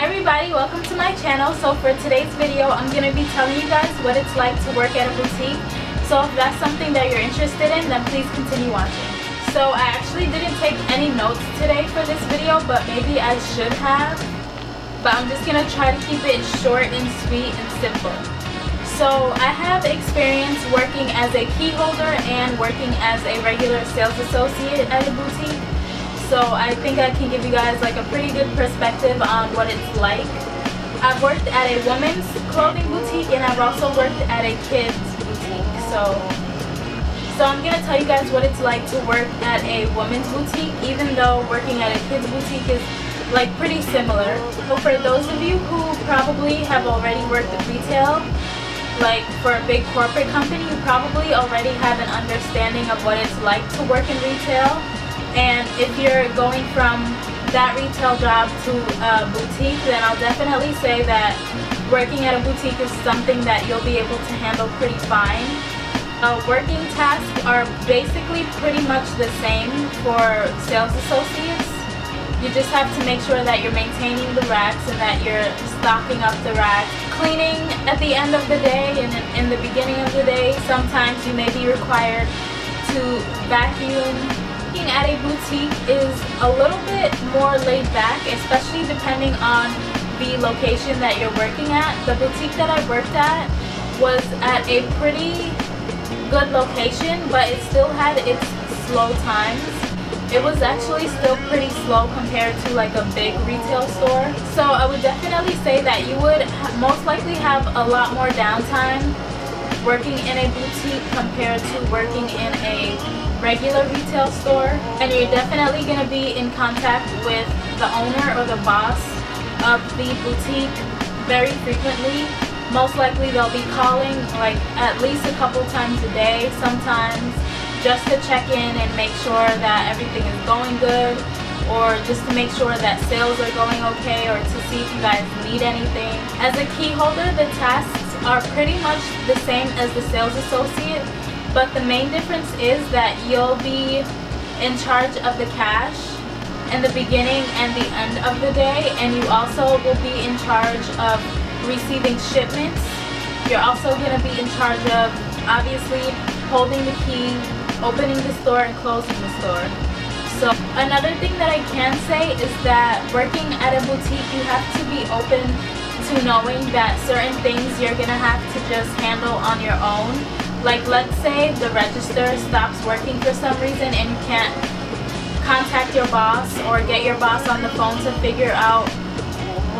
Hi everybody, welcome to my channel. So for today's video, I'm going to be telling you guys what it's like to work at a boutique. So if that's something that you're interested in, then please continue watching. So I actually didn't take any notes today for this video, but maybe I should have. But I'm just going to try to keep it short and sweet and simple. So I have experience working as a key holder and working as a regular sales associate at a boutique. So I think I can give you guys like a pretty good perspective on what it's like. I've worked at a women's clothing boutique and I've also worked at a kids boutique. So I'm going to tell you guys what it's like to work at a women's boutique, even though working at a kids boutique is like pretty similar. So for those of you who probably have already worked retail, like for a big corporate company, you probably already have an understanding of what it's like to work in retail. And if you're going from that retail job to a boutique, then I'll definitely say that working at a boutique is something that you'll be able to handle pretty fine. Working tasks are basically pretty much the same for sales associates. You just have to make sure that you're maintaining the racks and that you're stocking up the racks. Cleaning at the end of the day and in the beginning of the day, sometimes you may be required to vacuum. Working at a boutique is a little bit more laid back, especially depending on the location that you're working at. The boutique that I worked at was at a pretty good location, but it still had its slow times. It was actually still pretty slow compared to like a big retail store. So I would definitely say that you would most likely have a lot more downtime working in a boutique compared to working in a regular retail store, and you're definitely going to be in contact with the owner or the boss of the boutique very frequently. Most likely they'll be calling like at least a couple times a day, sometimes just to check in and make sure that everything is going good, or just to make sure that sales are going okay, or to see if you guys need anything. As a key holder, the tasks are pretty much the same as the sales associate, but the main difference is that you'll be in charge of the cash in the beginning and the end of the day, and you also will be in charge of receiving shipments. You're also going to be in charge of obviously holding the key, opening the store, and closing the store. So another thing that I can say is that working at a boutique, you have to be open to knowing that certain things you're going to have to just handle on your own. Like let's say the register stops working for some reason and you can't contact your boss or get your boss on the phone to figure out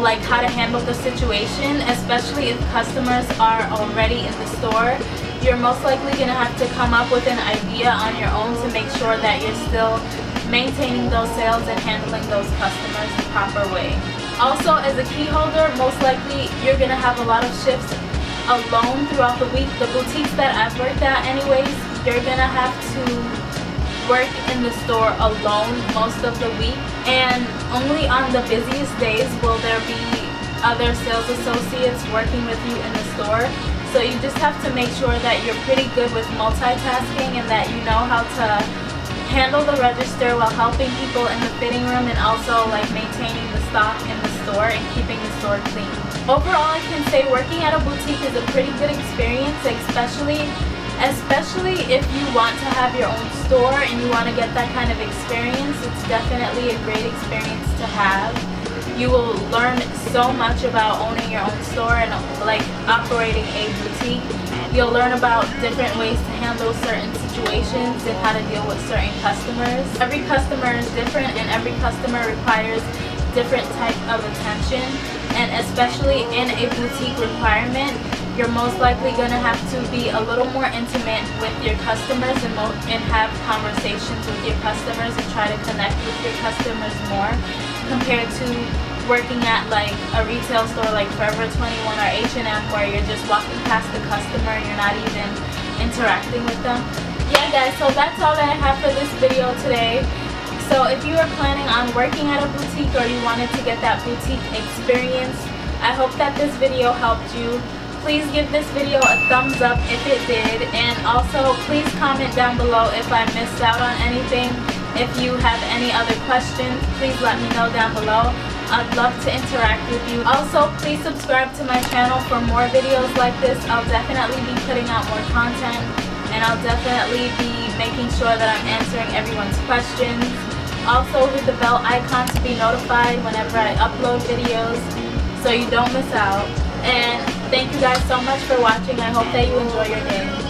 like how to handle the situation, especially if customers are already in the store. You're most likely going to have to come up with an idea on your own to make sure that you're still maintaining those sales and handling those customers the proper way. Also, as a key holder, most likely you're going to have a lot of shifts alone throughout the week. The boutiques that I've worked at anyways, you're gonna have to work in the store alone most of the week, and only on the busiest days will there be other sales associates working with you in the store. So you just have to make sure that you're pretty good with multitasking and that you know how to handle the register while helping people in the fitting room, and also like maintaining the stock in the store and keeping the store clean. Overall, I can say working at a boutique is a pretty good experience, especially if you want to have your own store and you want to get that kind of experience. It's definitely a great experience to have. You will learn so much about owning your own store and like operating a boutique. You'll learn about different ways to handle certain situations and how to deal with certain customers. Every customer is different and every customer requires different type of attention, and especially in a boutique requirement, you're most likely going to have to be a little more intimate with your customers and have conversations with your customers and try to connect with your customers more compared to working at like a retail store like Forever 21 or H&M, where you're just walking past the customer and you're not even interacting with them. Yeah guys, so that's all that I have for this video today. So if you are planning on working at a boutique or you wanted to get that boutique experience, I hope that this video helped you. Please give this video a thumbs up if it did, and also please comment down below if I missed out on anything. If you have any other questions, please let me know down below. I'd love to interact with you. Also, please subscribe to my channel for more videos like this. I'll definitely be putting out more content, and I'll definitely be making sure that I'm answering everyone's questions. Also, hit the bell icon to be notified whenever I upload videos so you don't miss out. And thank you guys so much for watching. I hope that you enjoy your day.